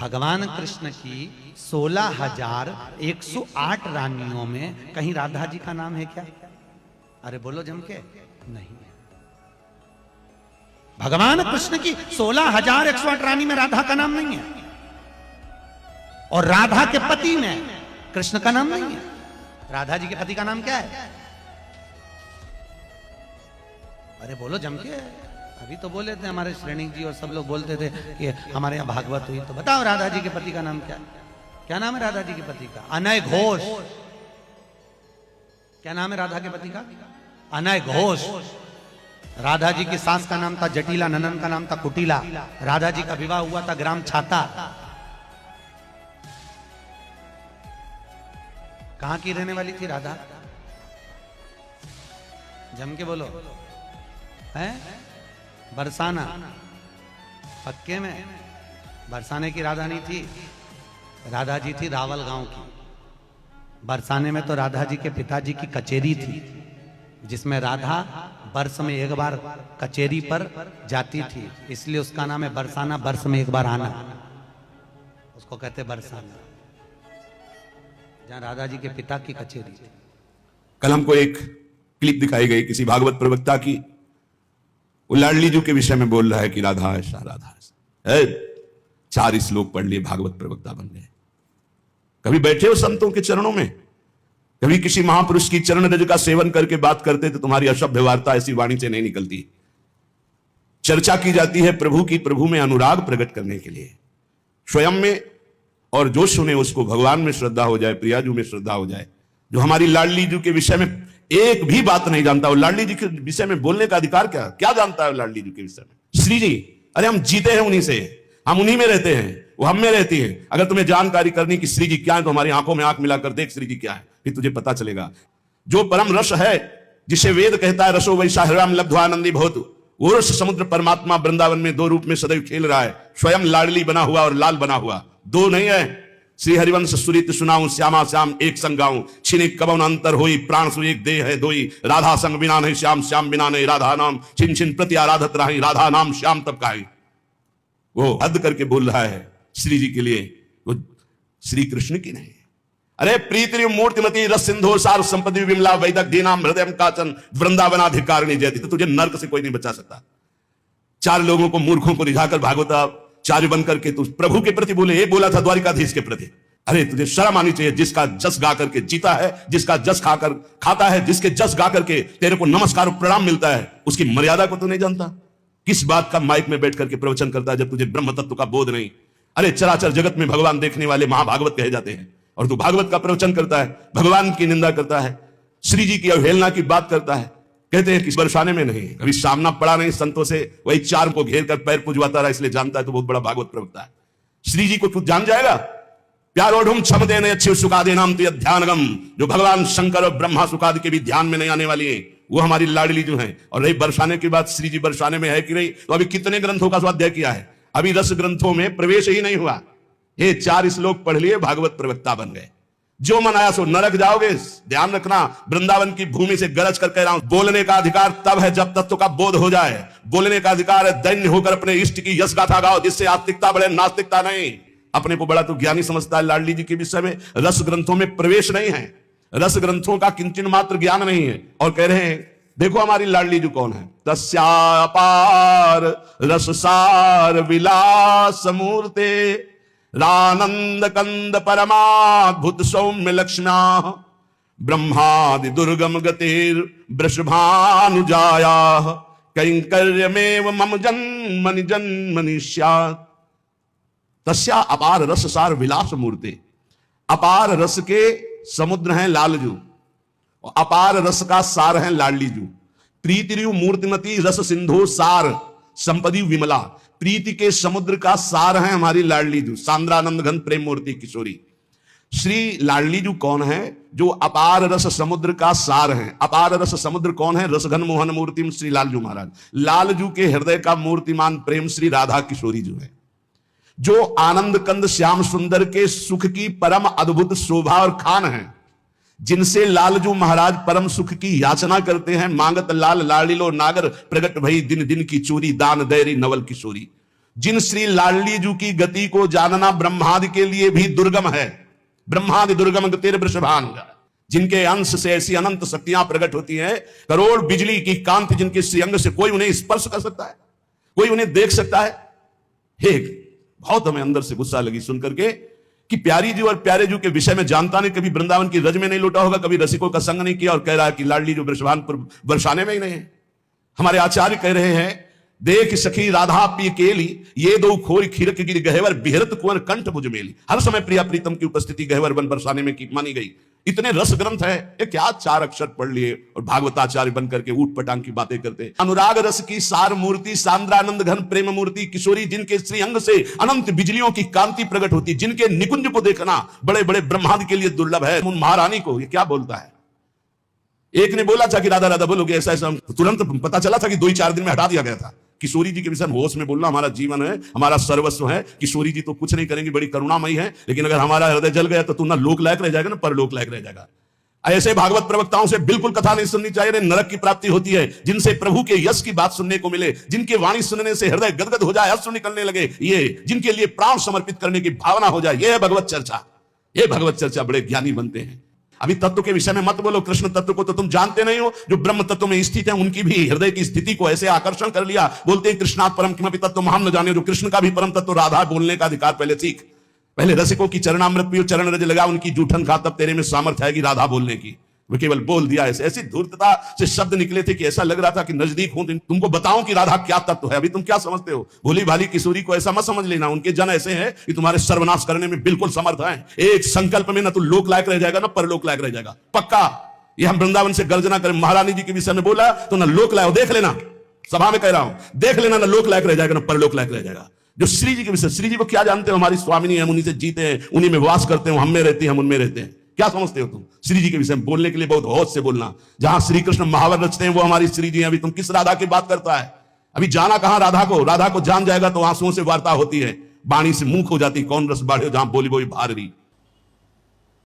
भगवान कृष्ण की 16,108 रानियों में कहीं राधा जी का नाम है क्या? अरे बोलो जम के, नहीं। भगवान कृष्ण की 16,108 रानी में राधा का नाम नहीं है, और राधा के पति में कृष्ण का नाम नहीं है। राधा जी के पति का नाम क्या है? अरे बोलो जम के, अभी तो बोले थे हमारे श्रेणी जी और सब लोग बोलते थे कि हमारे यहाँ भागवत हुई, तो बताओ राधा जी के पति का नाम क्या? क्या नाम है राधा जी के पति का? अनय घोष। क्या नाम है राधा के पति का? अनय घोष। राधा जी की सास का नाम था जटिला, ननन का नाम था कुटिला। राधा जी का विवाह हुआ था ग्राम छाता। कहां की रहने वाली थी राधा? जम के बोलो। है बरसाना। पक्के में बरसाने की राधा नहीं थी, राधा जी थी रावल गांव की। बरसाने में तो राधा जी के पिताजी की कचेरी थी, जिसमें राधा वर्ष में एक बार कचेरी पर जाती थी, इसलिए उसका नाम है बरसाना। वर्ष में एक बार आना, उसको कहते बरसाना, जहां राधा जी के पिता की कचेरी थी। कल हमको एक क्लिप दिखाई गई किसी भागवत प्रवक्ता की, वो लाडली जी के विषय में बोल रहा है कि राधा ऐसा राधा ऐसा। 4 श्लोक पढ़ लिए, भागवत प्रवक्ता बन गए। कभी बैठे हो संतों के चरणों में? कभी किसी महापुरुष की चरण रज का सेवन करके बात करते तो तुम्हारी असभ्य वार्ता ऐसी वाणी से नहीं निकलती। चर्चा की जाती है प्रभु की, प्रभु में अनुराग प्रकट करने के लिए, स्वयं में, और जो सुने उसको भगवान में श्रद्धा हो जाए, प्रियाजू में श्रद्धा हो जाए। जो हमारी लाडली जी के विषय में एक भी बात नहीं जानता, वो लाडली जी के विषय में बोलने का अधिकार क्या जानता है लाडली जी के विषय में? श्री जी, अरे हम जीते हैं उन्हीं से, हम उन्हीं में रहते हैं, वो हम में रहती है। अगर तुम्हें जानकारी करनी कि श्री जी क्या है तो हमारी आंखों में आंख मिलाकर देख श्री जी क्या है, फिर तुझे पता चलेगा। जो परम रस है, जिसे वेद कहता है रसो वैसा हृदय लब्ध्वानंदी भवतु, वो रस समुद्र परमात्मा वृंदावन में 2 रूप में सदैव खेल रहा है। स्वयं लाडली बना हुआ और लाल बना हुआ, 2 नहीं है। श्री हरिवंश सुरित सुनाऊं, श्यामा श्याम एक संग गाऊं, छिने कबन अंतर होई, प्राण सु एक देह है दोई। राधा संग बिना नहीं श्याम, श्याम बिना नहीं राधा नाम, छिन छिन प्रति आराधत रही, राधा नाम श्याम तब काई। वो हद करके बोल रहा है श्री जी के लिए, वो श्री कृष्ण की नहीं। अरे प्रीति मूर्तिमती रस सिंधु सार संपत्ति विमला वैदक दीनाम हृदय काचन वृंदावनाधिकारिणी जयति। तो तुझे नरक से कोई नहीं बचा सकता। 4 लोगों को, मूर्खों को रिझाकर भागवताचार्य बनकर के तू प्रभु के प्रति बोले, ये बोला था द्वारिकाधीश के प्रति। अरे तुझे शर्म आनी चाहिए। जिसका जस गा करके जीता है, जिसका जस खाकर खाता है, जिसके जस गा करके तेरे को नमस्कार प्रणाम मिलता है, उसकी मर्यादा को तू नहीं जानता। किस बात का माइक में बैठ करके प्रवचन करता है जब तुझे ब्रह्म तत्व का बोध नहीं? अरे चराचर जगत में भगवान देखने वाले महाभागवत कहे जाते हैं, और तू भागवत का प्रवचन करता है, भगवान की निंदा करता है, श्री जी की अवहेलना की बात करता है। कहते हैं कि बरसाने में नहीं, कभी सामना पड़ा नहीं संतों से, वही 4 को घेर कर पैर पुजवाता रहा, इसलिए जानता है तो बहुत बड़ा भागवत प्रवक्ता है। श्री जी को तू जान जाएगा। प्यारोढ़ क्षम देने अच्छे सुखादे नाम तो ध्यानगम, जो भगवान शंकर और ब्रह्मा सुखादि के भी ध्यान में नहीं आने वाली है, वो हमारी लाडली जो है। और रही बरसाने की बात, श्री जी बरसाने में है कि नहीं, तो अभी कितने ग्रंथों का स्वाध्याय किया है? अभी 10 ग्रंथों में प्रवेश ही नहीं हुआ। ये 4 श्लोक पढ़ लिए, भागवत प्रवक्ता बन गए। जो मन आया सो नरक जाओगे। ध्यान रखना, वृंदावन की भूमि से गरज कर कह रहा हूं, बोलने का अधिकार तब है जब तत्व का बोध हो जाए। बोलने का अधिकार है दैन्य होकर अपने इष्ट की यश गाथा गाओ, जिससे आस्तिकता बढ़े, नास्तिकता नहीं। अपने को बड़ा तो ज्ञानी समझता है लाडली जी के विषय में। रस ग्रंथों में प्रवेश नहीं है, रस ग्रंथों का किंचन मात्र ज्ञान नहीं है। और कह रहे हैं देखो हमारी लाडली जी कौन है? तस्यापार रससार विलास मूर्ते, रानंद कंद परमाद्भुत सौम्य लक्ष्म्या, ब्रह्मादि दुर्गम गतिर वृषभानुजाया, कैंकर्यमेव मम जन्मनि जन्मनि स्यात्। तस्या अपार रस सार विलास मूर्ते। अपार रस के समुद्र हैं लालजू, अपार रस का सार है लाडली जू। प्रीति मूर्तिमती रस सिंधु सार संपदी विमला। प्रीति के समुद्र का सार है हमारी लाडली जू, सांद्रानंद घन प्रेम मूर्ति किशोरी। श्री लाडली जू कौन है? जो अपार रस समुद्र का सार है। अपार रस समुद्र कौन है? रसघन मोहन मूर्तिम श्री लालजू महाराज। लालजू के हृदय का मूर्तिमान प्रेम श्री राधा किशोरी जो है। जो आनंद कंद श्याम सुंदर के सुख की परम अद्भुत शोभा और खान है, जिनसे लालजू महाराज परम सुख की याचना करते हैं। मांगत लाल लाड़िलो नागर, प्रगट भई दिन दिन की चोरी, दान दैरी नवल किशोरी। जिन श्री लाडली जी की गति को जानना ब्रह्मादि के लिए भी दुर्गम है। ब्रह्मादि दुर्गम गतिर वृषभान, जिनके अंश से ऐसी अनंत शक्तियां प्रकट होती हैं, करोड़ बिजली की कांति जिनके श्रीअंग से कोई उन्हें स्पर्श कर सकता है, कोई उन्हें देख सकता है। हे, बहुत हमें अंदर से गुस्सा लगी सुनकर के कि प्यारी जी और प्यारे जी के विषय में जानता नहीं, कभी वृंदावन की रज में नहीं लौटा होगा, कभी रसिकों का संग नहीं किया, और कह रहा है कि लाडली जो वृषभान पर बरसाने में ही नहीं है। हमारे आचार्य कह रहे हैं, देख सखी राधा पी केली, ये दो खोरी खीरक गिर गहवर बिहरत कुंवर कंठ भुज मेली। हर समय प्रिया प्रीतम की उपस्थिति गहवर बन बरसाने में की मानी गई। इतने रस ग्रंथ है, ये क्या 4 अक्षर पढ़ लिए और भागवताचार्य बन करके ऊट पटांग की बातें करते। अनुराग रस की सार मूर्ति, सांद्रानंद घन प्रेम मूर्ति किशोरी, जिनके श्री अंग से अनंत बिजलियों की कांति प्रकट होती, जिनके निकुंज को देखना बड़े बड़े ब्रह्मांड के लिए दुर्लभ है। उन महारानी को ये क्या बोलता है। एक ने बोला था कि राधा राधा बोलोगे, ऐसा ऐसा, तुरंत पता चला था कि 2-4 दिन में हटा दिया गया था। किशोरी जी के विषय होश में बोलना हमारा जीवन है, हमारा सर्वस्व है। किशोरी जी तो कुछ नहीं करेंगी, बड़ी करुणामयी है, लेकिन अगर हमारा हृदय जल गया तो तू ना लोक लायक रह जाएगा ना परलोक लायक रह जाएगा। ऐसे भागवत प्रवक्ताओं से बिल्कुल कथा नहीं सुननी चाहिए, नरक की प्राप्ति होती है। जिनसे प्रभु के यश की बात सुनने को मिले, जिनके वाणी सुनने से हृदय गदगद हो जाए, अश्रु निकलने लगे, ये जिनके लिए प्राण समर्पित करने की भावना हो जाए, ये है भगवत चर्चा। ये भगवत चर्चा, बड़े ज्ञानी बनते हैं। अभी तत्व के विषय में मत बोलो, कृष्ण तत्व को तो तुम जानते नहीं हो। जो ब्रह्म तत्व में स्थित है, उनकी भी हृदय की स्थिति को ऐसे आकर्षण कर लिया। बोलते हैं कृष्णात् परम किमपि तत्व हम न जाने। जो कृष्ण का भी परम तत्व राधा, बोलने का अधिकार पहले सीख। पहले रसिकों की चरणामृत पियो, चरण रज लगा उनकी जूठन खा, तब तेरे में सामर्थ्य आएगी राधा बोलने की। वो केवल बोल दिया, ऐसी धूर्तता से शब्द निकले थे कि ऐसा लग रहा था कि नजदीक हूं, तुमको बताऊं कि राधा क्या तत्व है। अभी तुम क्या समझते हो। भोली भाली किशोरी को ऐसा मत समझ लेना। उनके जन ऐसे हैं कि तुम्हारे सर्वनाश करने में बिल्कुल समर्थ हैं। एक संकल्प में ना तो लोक लायक रह जाएगा ना परलोक लायक रह जाएगा, पक्का। ये हम वृंदावन से गर्जना करें। महारानी जी के विषय में बोला तो ना लोक लायक, देख लेना, सभा में कह रहा हूं, देख लेना, ना लोक लायक रह जाएगा ना परलोक लायक रह जाएगा। जो श्री जी के विषय, श्री जी को क्या जानते हो, हमारी स्वामिनी, हम उन्हीं से जीते हैं, उन्हीं में वास करते हैं, हम में रहते हैं, हम उनमें रहते हैं। क्या समझते हो तुम। श्री जी के विषय में बोलने के लिए बहुत होश से बोलना। जहां श्री कृष्ण महावर रचते हैं वो हमारी श्री जी हैं। अभी तुम किस राधा की बात करता है। अभी जाना कहां राधा को। राधा को जान जाएगा तो आंसुओं से वार्ता होती है, वाणी से मुंह हो जाती, कौन रस बाढ़े जहां बोली बोली भार रही।